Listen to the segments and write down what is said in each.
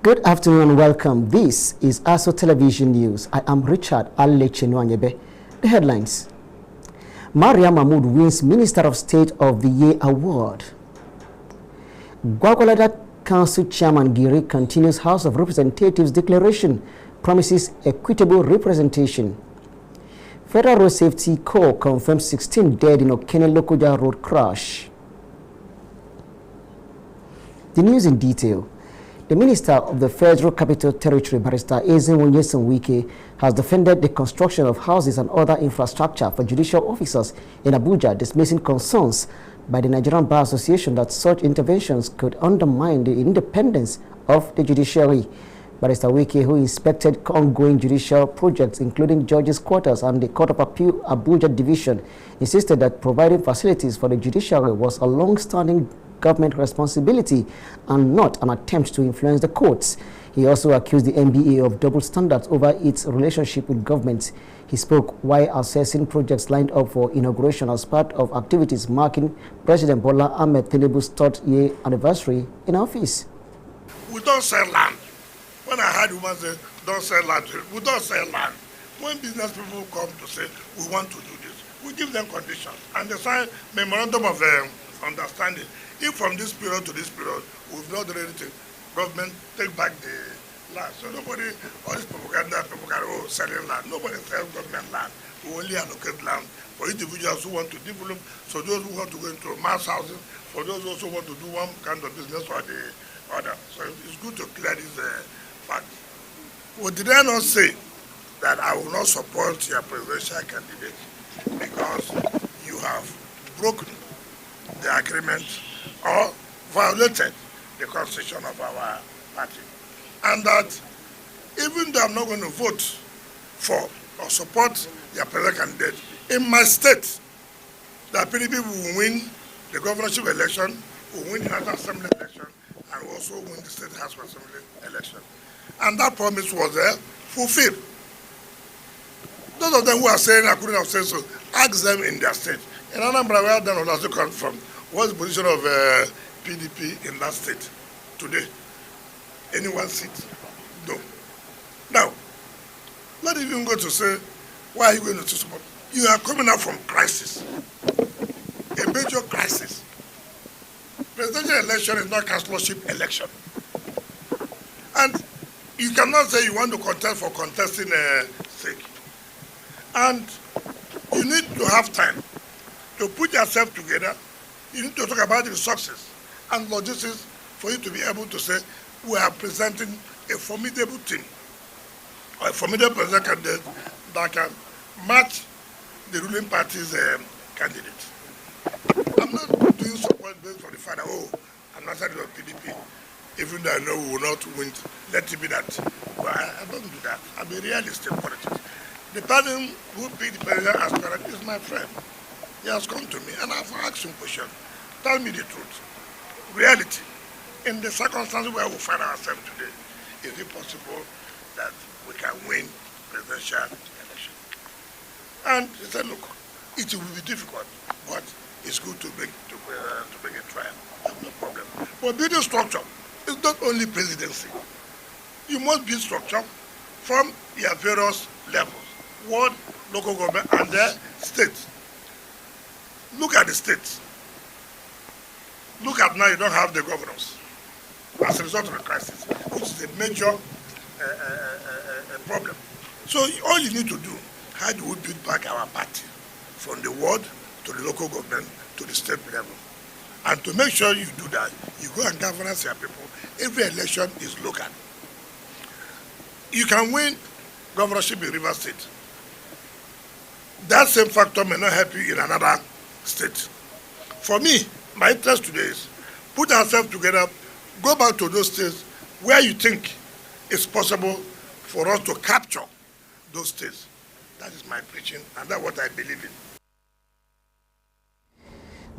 Good afternoon and welcome. This is ASO Television News. I am Richard Allechenwanyebe. The headlines. Mariam Mahmood wins Minister of State of the Year award. Gwagwalada Council Chairman Giri continues House of Representatives declaration, promises equitable representation. Federal Road Safety Corps confirms 16 dead in Okene Lokoja road crash. The news in detail. The Minister of the Federal Capital Territory, Barrister Ezenwo Nyesom Wike, has defended the construction of houses and other infrastructure for judicial officers in Abuja, dismissing concerns by the Nigerian Bar Association that such interventions could undermine the independence of the judiciary. Barrister Wike, who inspected ongoing judicial projects, including judges' quarters and the Court of Appeal Abuja Division, insisted that providing facilities for the judiciary was a long-standing government responsibility and not an attempt to influence the courts. He also accused the NBA of double standards over its relationship with government. He spoke while assessing projects lined up for inauguration as part of activities marking President Bola Ahmed Tinubu's 3rd year anniversary in office. We don't sell land. When I heard women say, don't sell land, we don't sell land. When business people come to say, we want to do this, we give them conditions and they sign memorandum of understanding. If from this period to this period, we've not done anything, government take back the land. So nobody, all this propaganda, selling land. Nobody sells government land. We only allocate land for individuals who want to develop, so those who want to go into mass housing, for those also want to do one kind of business or the other. So it's good to clear this fact. Well, did I not say that I will not support your presidential candidate because you have broken the agreement or violated the constitution of our party? And that even though I'm not going to vote for or support your president candidate, in my state, the PDP will win the governorship election, will win the National Assembly election, and will also win the State House of Assembly election. And that promise was fulfilled. Those of them who are saying I couldn't have said so, ask them in their state. In Anambra, where Dan Odasu comes from, what's the position of PDP in that state today? Any one seat? No. Now, not even go to say, why are you going to support? You are coming out from crisis, a major crisis. Presidential election is not councillorship election. And you cannot say you want to contest for contesting sake. And you need to have time to put yourself together. You need to talk about the resources and logistics for you to be able to say, we are presenting a formidable team, or a formidable president candidate that can match the ruling party's candidate. I'm not doing support based on the fact that, I'm not side of PDP, even though I know we will not win. Let it be that. But I don't do that. I'm a realist in politics. The person who picked the president aspirant is my friend. He has come to me and I've asked him a question. Tell me the truth. Reality. In the circumstances where we find ourselves today, is it possible that we can win presidential election? And he said, look, it will be difficult, but it's good to make a trial. I have no problem. But building structure is not only presidency. You must build structure from your various levels, ward, local government, and the states. Look at the states. Look at now you don't have the governors as a result of the crisis, which is a major problem. So all you need to do, how do we build back our party from the ward to the local government to the state level? And to make sure you do that, you go and governance your people. Every election is local. You can win governorship in Rivers State. That same factor may not help you in another state. For me, my interest today is put ourselves together, go back to those states where you think it's possible for us to capture those states. That is my preaching, and that's what I believe in.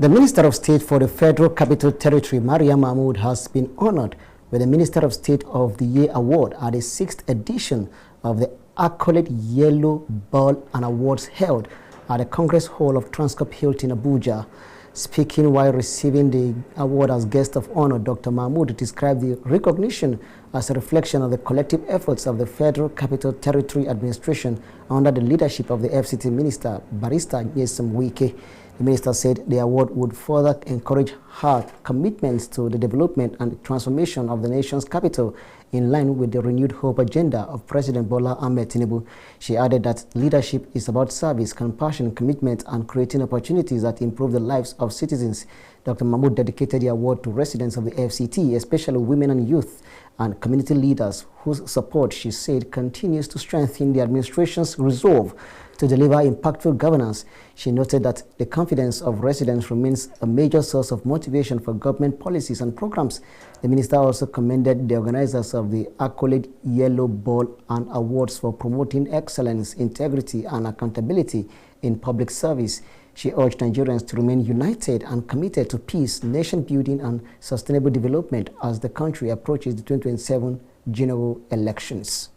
The Minister of State for the Federal Capital Territory, Mariam Mahmood, has been honored with the Minister of State of the Year award at the 6th edition of the Accolade Yellow Ball and Awards held at the Congress Hall of Transcorp Hilton, Abuja. Speaking while receiving the award as guest of honor, Dr. Mahmood described the recognition as a reflection of the collective efforts of the Federal Capital Territory Administration under the leadership of the FCT Minister, Barrister Nyesom Wike. The minister said the award would further encourage her commitments to the development and transformation of the nation's capital in line with the renewed hope agenda of President Bola Ahmed Tinubu. She added that leadership is about service, compassion, commitment, and creating opportunities that improve the lives of citizens. Dr. Mahmood dedicated the award to residents of the FCT, especially women and youth, and community leaders whose support, she said, continues to strengthen the administration's resolve to deliver impactful governance. She noted that the confidence of residents remains a major source of motivation for government policies and programs. The minister also commended the organizers of the accolade Yellow Ball and awards for promoting excellence, integrity, and accountability in public service. She urged Nigerians to remain united and committed to peace, nation building, and sustainable development as the country approaches the 2027 general elections.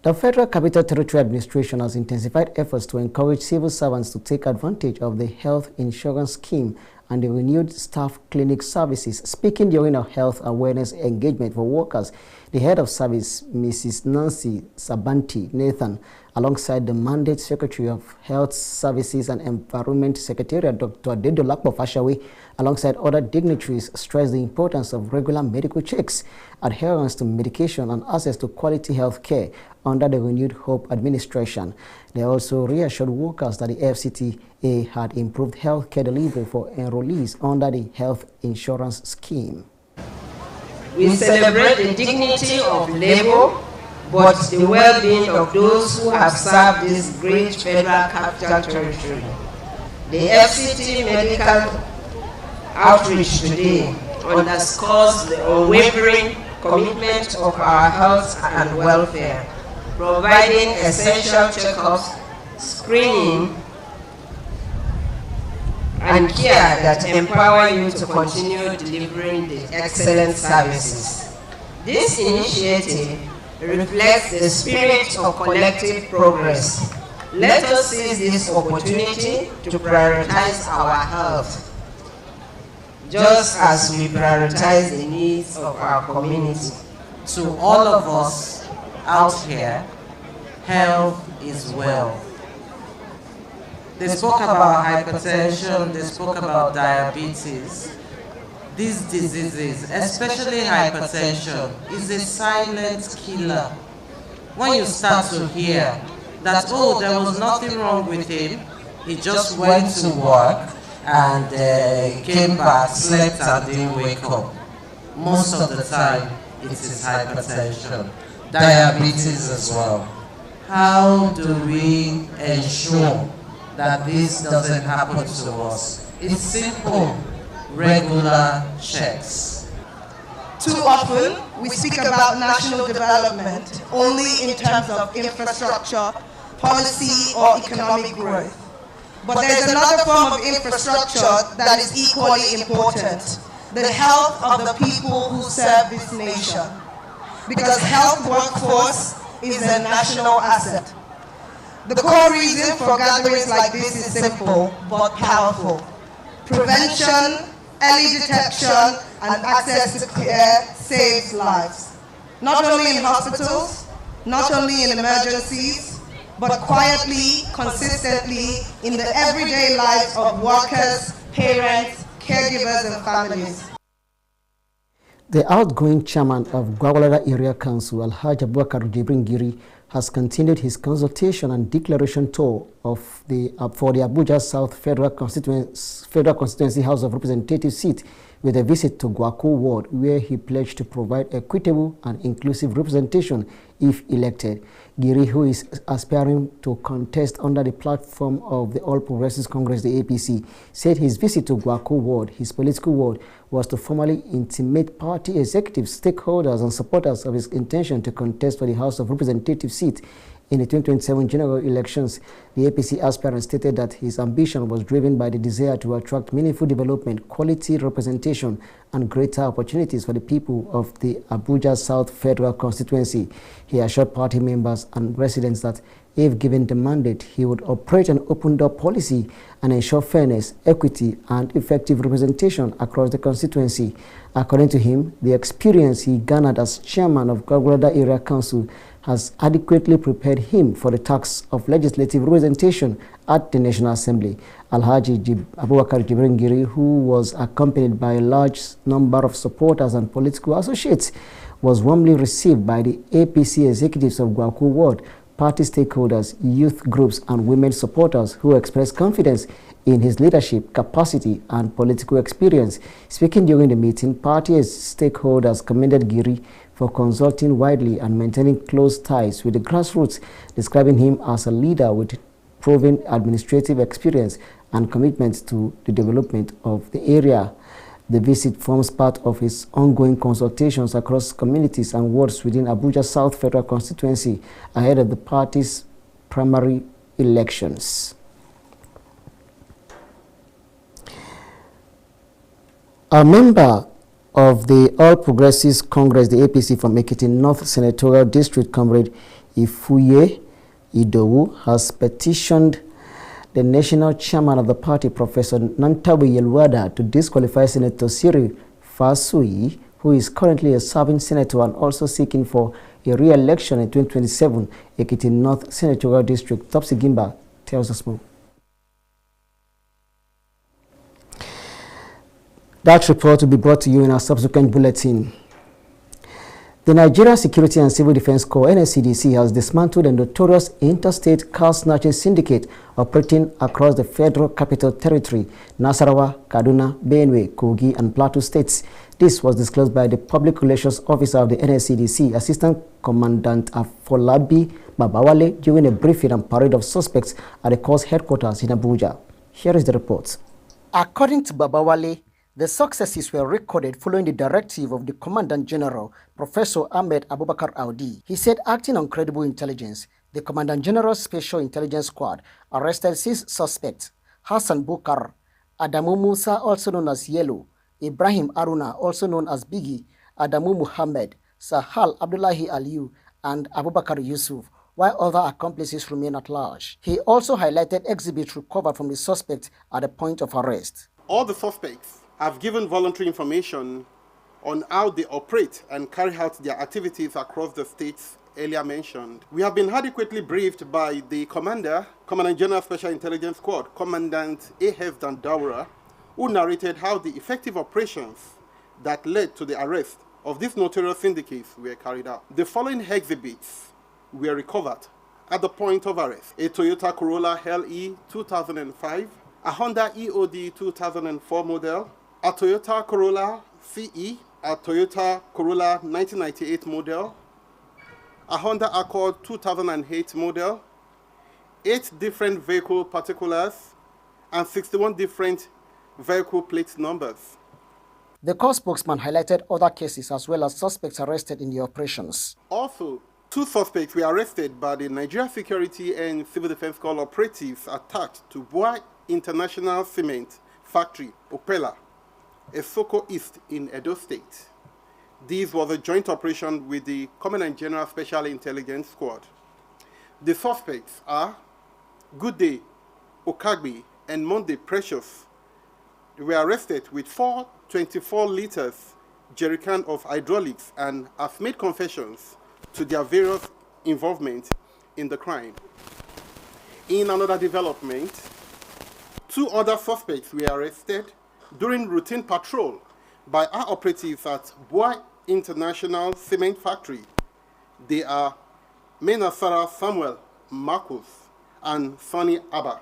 The Federal Capital Territory Administration has intensified efforts to encourage civil servants to take advantage of the health insurance scheme and the renewed staff clinic services. Speaking during a health awareness engagement for workers, the head of service, Mrs. Nancy Sabanti Nathan, alongside the Mandate Secretary of Health Services and Environment Secretariat, Dr. Dedolakpo Fashawe, alongside other dignitaries, stressed the importance of regular medical checks, adherence to medication, and access to quality health care under the renewed Hope administration. They also reassured workers that the FCTA had improved health care delivery for enrollees under the health insurance scheme. We celebrate the dignity of labor, but the well-being of those who have served this great Federal Capital Territory. The FCT medical outreach today underscores the unwavering commitment of our health and welfare, providing essential checkups, screening, and care that empower you to continue delivering the excellent services. This initiative reflects the spirit of collective progress. Let us seize this opportunity to prioritize our health, just as we prioritize the needs of our community. To all of us out here, health is wealth. They spoke about hypertension, they spoke about diabetes. These diseases, especially hypertension, is a silent killer. When you start to hear that, oh, there was nothing wrong with him, he just went to work and came back, slept and didn't wake up. Most of the time, it is hypertension. Diabetes as well. How do we ensure that this doesn't happen to us? It's simple. Regular checks. Too often, we speak about national development only in terms of infrastructure, policy, or economic growth. But there's another form of infrastructure that is equally important: the health of the people who serve this nation. Because health workforce is a national asset. The core reason for gatherings like this is simple but powerful: prevention, early detection, and access to care saves lives. Not only in hospitals, not only in emergencies, but quietly, consistently in the everyday lives of workers, parents, caregivers, and families. The outgoing chairman of Gwagwalada Area Council, Alhaji Abubakar Jibrin Giri, has continued his consultation and declaration tour of for the Abuja South Federal Constituency House of Representatives seat with a visit to Gwako Ward, where he pledged to provide equitable and inclusive representation if elected. Giri, who is aspiring to contest under the platform of the All Progressives Congress, the APC, said his visit to Gwako Ward, his political ward, was to formally intimate party executives, stakeholders, and supporters of his intention to contest for the House of Representatives seat in the 2027 general elections. The APC aspirant stated that his ambition was driven by the desire to attract meaningful development, quality representation, and greater opportunities for the people of the Abuja South Federal Constituency. He assured party members and residents that If given the mandate, he would operate an open-door policy and ensure fairness, equity, and effective representation across the constituency. According to him, the experience he garnered as chairman of Gwagwalada Area Council has adequately prepared him for the task of legislative representation at the National Assembly. Alhaji Abubakar Jibrin Giri, who was accompanied by a large number of supporters and political associates, was warmly received by the APC executives of Gwaku Ward, party stakeholders, youth groups, and women supporters who expressed confidence in his leadership, capacity, and political experience. Speaking during the meeting, party stakeholders commended Giri for consulting widely and maintaining close ties with the grassroots, describing him as a leader with proven administrative experience and commitment to the development of the area. The visit forms part of his ongoing consultations across communities and wards within Abuja South Federal Constituency ahead of the party's primary elections. A member of the All Progressives Congress, the APC from Ekiti North Senatorial District, Comrade Ifuye Idowu, has petitioned the national chairman of the party, Professor Nantawe Yelwada, to disqualify Senator Cyril Fasui, who is currently a serving senator and also seeking for a re-election in 2027, Ekiti North Senatorial District. Topsy Gimba tells us more. That report will be brought to you in our subsequent bulletin. The Nigeria Security and Civil Defense Corps, NSCDC, has dismantled a notorious interstate car snatching syndicate operating across the Federal Capital Territory, Nasarawa, Kaduna, Benue, Kogi, and Plateau states. This was disclosed by the Public Relations Officer of the NSCDC, Assistant Commandant Afolabi Babawale, during a briefing and parade of suspects at the Corps headquarters in Abuja. Here is the report. According to Babawale, the successes were recorded following the directive of the Commandant General, Professor Ahmed Abubakar Audi. He said, acting on credible intelligence, the Commandant General's Special Intelligence Squad arrested 6 suspects: Hassan Bukar, Adamu Musa, also known as Yellow, Ibrahim Aruna, also known as Biggie, Adamu Muhammad, Sahal Abdullahi Aliyu, and Abubakar Yusuf, while other accomplices remain at large. He also highlighted exhibits recovered from the suspects at the point of arrest. All the suspects have given voluntary information on how they operate and carry out their activities across the states earlier mentioned. We have been adequately briefed by the Commandant General Special Intelligence Squad, Commandant A.F. Dandaura, who narrated how the effective operations that led to the arrest of these notorious syndicates were carried out. The following exhibits were recovered at the point of arrest: a Toyota Corolla LE 2005, a Honda EOD 2004 model, a Toyota Corolla CE, a Toyota Corolla 1998 model, a Honda Accord 2008 model, 8 different vehicle particulars, and 61 different vehicle plate numbers. The Corps spokesman highlighted other cases as well as suspects arrested in the operations. Also, 2 suspects were arrested by the Nigeria Security and Civil Defense Corps operatives attached to Bua International Cement Factory, Opela, Esoko East in Edo State. This was a joint operation with the Commandant General Special Intelligence Squad. The suspects are Good Day Okagbe and Monday Precious. They were arrested with 4 24-liter jerrycan of hydraulics and have made confessions to their various involvement in the crime. In another development, 2 other suspects were arrested during routine patrol by our operatives at Bua International Cement Factory. They are Menasara Samuel Marcus and Sonny Abba.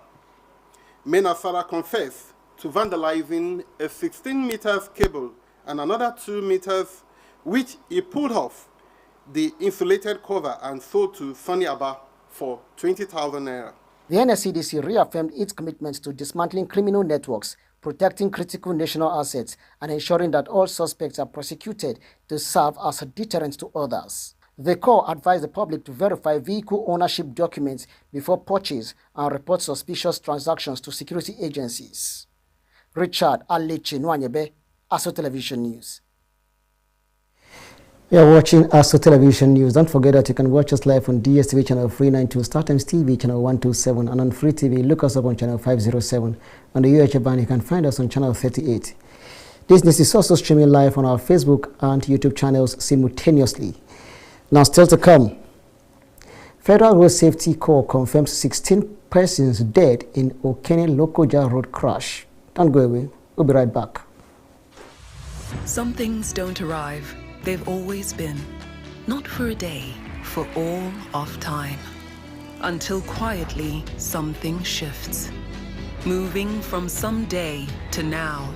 Menasara confessed to vandalizing a 16 meters cable and another 2 meters, which he pulled off the insulated cover and sold to Sonny Abba for 20,000 naira. The NSCDC reaffirmed its commitment to dismantling criminal networks, protecting critical national assets, and ensuring that all suspects are prosecuted to serve as a deterrent to others. The Corps advised the public to verify vehicle ownership documents before purchase and report suspicious transactions to security agencies. Richard Alechi Nwanyebe, ASO Television News. You're watching ASO Television News. Don't forget that you can watch us live on DSTV channel 392, StarTimes TV channel 127, and on Free TV, look us up on channel 507. On the UHF band, you can find us on channel 38. This news is also streaming live on our Facebook and YouTube channels simultaneously. Now, still to come, Federal Road Safety Corps confirms 16 persons dead in Okene Lokoja road crash. Don't go away. We'll be right back. Some things don't arrive. They've always been. Not for a day, for all of time. Until quietly, something shifts. Moving from someday to now.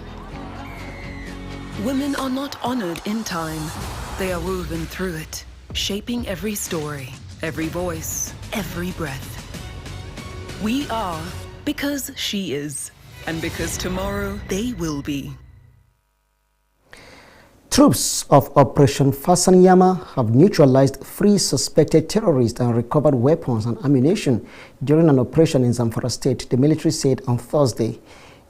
Women are not honored in time. They are woven through it, shaping every story, every voice, every breath. We are because she is, and because tomorrow they will be. Troops of Operation Fasanyama have neutralized 3 suspected terrorists and recovered weapons and ammunition during an operation in Zamfara State, the military said on Thursday.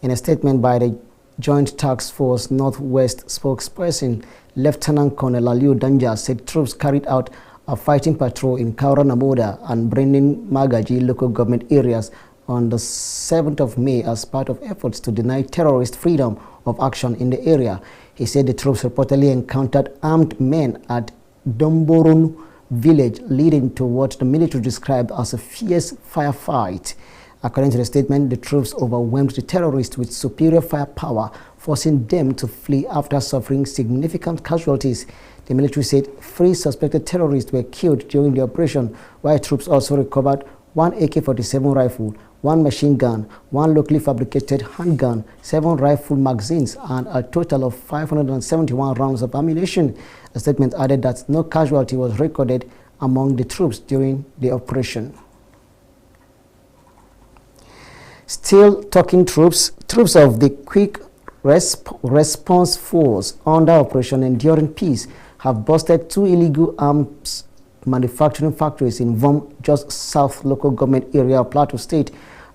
In a statement by the Joint Task Force Northwest spokesperson, Lieutenant Colonel Aliu Danja said troops carried out a fighting patrol in Kaura Namoda and Brendan Magaji local government areas on the 7th of May as part of efforts to deny terrorists freedom of action in the area. He said the troops reportedly encountered armed men at Domborun village, leading to what the military described as a fierce firefight. According to the statement, the troops overwhelmed the terrorists with superior firepower, forcing them to flee after suffering significant casualties. The military said 3 suspected terrorists were killed during the operation, while troops also recovered 1 AK-47 rifle, 1 machine gun, 1 locally fabricated handgun, 7 rifle magazines, and a total of 571 rounds of ammunition. The statement added that no casualty was recorded among the troops during the operation. Still talking troops of the Quick Response Force under Operation Enduring Peace have busted 2 illegal arms manufacturing factories in Vom, just south local government area of Plateau State,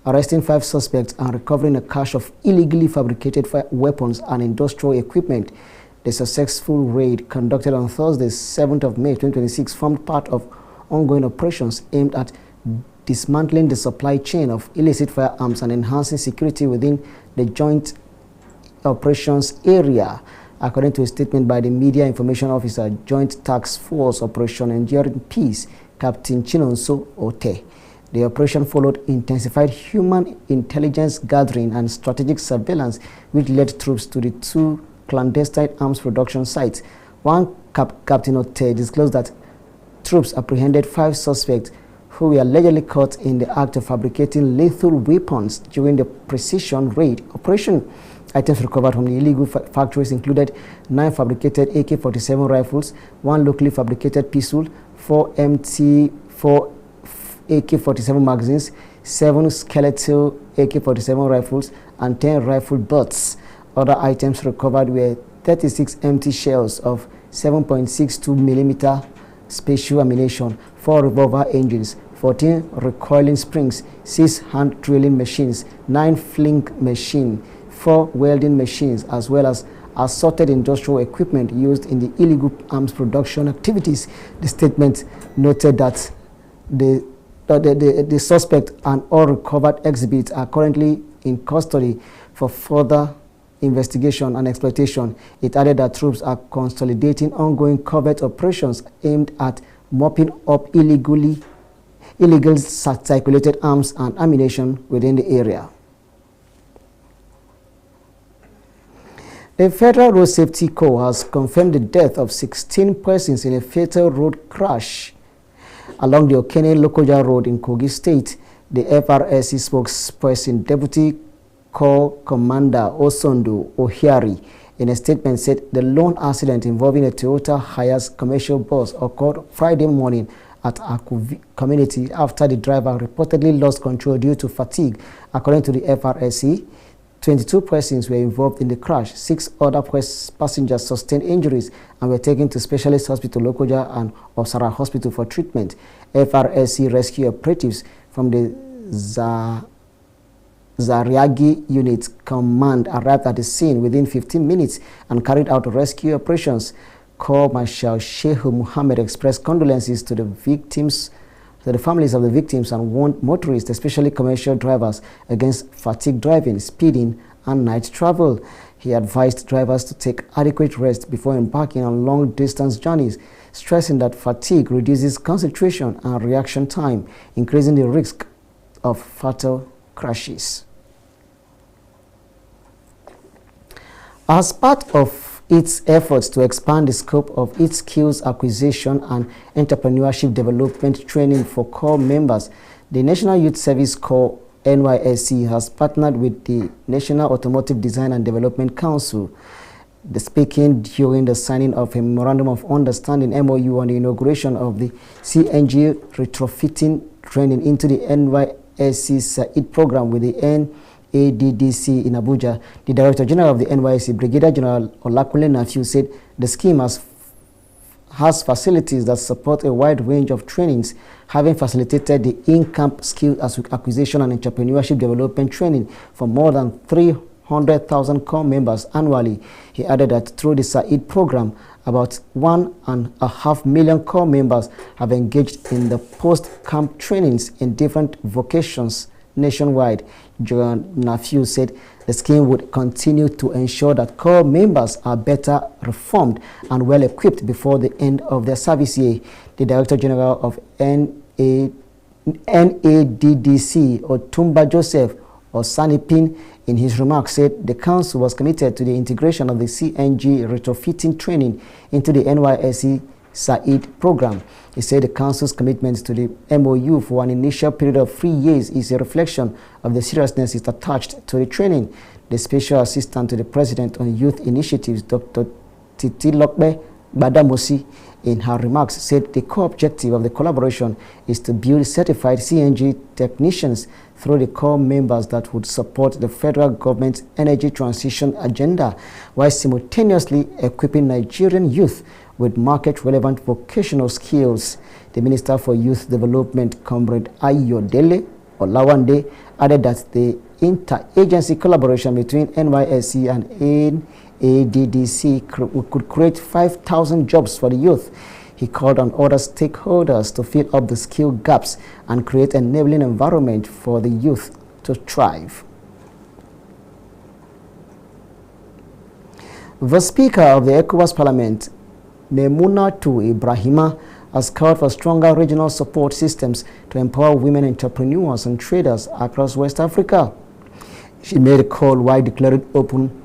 arresting 5 suspects and recovering a cache of illegally fabricated weapons and industrial equipment. The successful raid conducted on Thursday, 7th of May 2026, formed part of ongoing operations aimed at dismantling the supply chain of illicit firearms and enhancing security within the joint operations area. According to a statement by the Media Information Officer, Joint Task Force Operation Enduring Peace, Captain Chinonso Ote. The operation followed intensified human intelligence gathering and strategic surveillance, which led troops to the 2 clandestine arms production sites. One Captain Ote disclosed that troops apprehended 5 suspects who were allegedly caught in the act of fabricating lethal weapons during the precision raid operation. Items recovered from the illegal factories included 9 fabricated AK-47 rifles, 1 locally fabricated pistol, 4 MT4 AK-47 magazines, 7 skeletal AK-47 rifles, and 10 rifle butts. Other items recovered were 36 empty shells of 7.62 millimeter special ammunition, 4 revolver engines, 14 recoiling springs, 6 hand drilling machines, 9 flint machine, 4 welding machines, as well as assorted industrial equipment used in the illegal arms production activities. The statement noted that the suspect and all recovered exhibits are currently in custody for further investigation and exploitation. It added that troops are consolidating ongoing covert operations aimed at mopping up illegal circulated arms and ammunition within the area. The Federal Road Safety Corps has confirmed the death of 16 persons in a fatal road crash along the Okene Lokoja Road in Kogi State. The FRSC spokesperson, Deputy Corps Commander Osondo Ohiari, in a statement said the lone accident involving a Toyota Hiace commercial bus occurred Friday morning at Aku community after the driver reportedly lost control due to fatigue. According to the FRSC, 22 persons were involved in the crash. 6 other passengers sustained injuries and were taken to Specialist Hospital Lokoja and Osara Hospital for treatment. FRSC rescue operatives from the Zariagi Unit Command arrived at the scene within 15 minutes and carried out rescue operations. Corps Marshal Shehu Muhammad expressed condolences to the families of the victims and warned motorists, especially commercial drivers, against fatigue driving, speeding, and night travel. He advised drivers to take adequate rest before embarking on long-distance journeys, stressing that fatigue reduces concentration and reaction time, increasing the risk of fatal crashes. As part of its efforts to expand the scope of its skills acquisition and entrepreneurship development training for Corps members, the National Youth Service Corps NYSC has partnered with the National Automotive Design and Development Council. Speaking during the signing of a Memorandum of Understanding MOU on the inauguration of the CNG retrofitting training into the NYSC SAID program with the NADDC in Abuja, the Director General of the NYSC, Brigadier General Olakunle Nafiu, said the scheme has facilities that support a wide range of trainings, having facilitated the in-camp skill acquisition and entrepreneurship development training for more than 300,000 Corps members annually. He added that through the SAID program, about 1.5 million Corps members have engaged in the post-camp trainings in different vocations nationwide. General Nafiu said the scheme would continue to ensure that Corps members are better reformed and well equipped before the end of their service year. The Director General of NADDC, Otumba Joseph Osanipin, in his remarks said the council was committed to the integration of the CNG retrofitting training into the NYSC SAID program. He said the council's commitment to the MOU for an initial period of 3 years is a reflection of the seriousness it attached to the training. The Special Assistant to the President on Youth Initiatives, Dr. Titilokbe Badamosi, in her remarks said the core objective of the collaboration is to build certified CNG technicians through the Corps members that would support the federal government's energy transition agenda, while simultaneously equipping Nigerian youth with market-relevant vocational skills. The Minister for Youth Development, Comrade Ayodele Olawande, added that the inter-agency collaboration between NYSC and NADDC could create 5,000 jobs for the youth. He called on other stakeholders to fill up the skill gaps and create an enabling environment for the youth to thrive. The Speaker of the ECOWAS Parliament, Memunatu Ibrahima, has called for stronger regional support systems to empower women entrepreneurs and traders across West Africa. She made a call while declaring open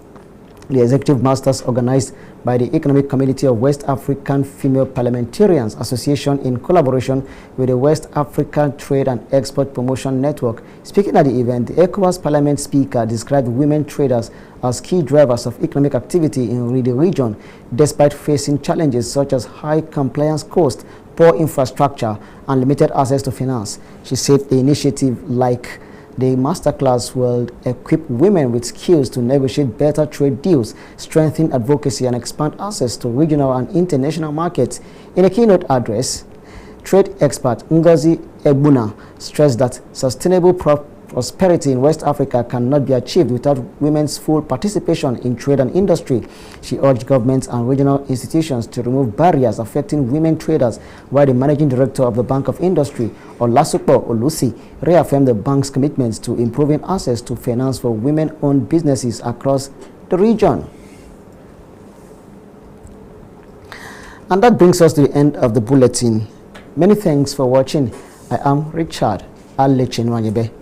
the Executive Masters organized by the Economic Community of West African Female Parliamentarians Association in collaboration with the West African Trade and Export Promotion Network. Speaking at the event, the ECOWAS Parliament Speaker described women traders as key drivers of economic activity in the region, despite facing challenges such as high compliance costs, poor infrastructure, and limited access to finance. She said the initiative, like the masterclass, will equip women with skills to negotiate better trade deals, strengthen advocacy, and expand access to regional and international markets. In a keynote address, trade expert Ngozi Egbuna stressed that sustainable prosperity in West Africa cannot be achieved without women's full participation in trade and industry. She urged governments and regional institutions to remove barriers affecting women traders, while the managing director of the Bank of Industry, Olasupo Olusi, reaffirmed the bank's commitments to improving access to finance for women-owned businesses across the region. And that brings us to the end of the bulletin. Many thanks for watching. I am Richard Alechenwanyebe.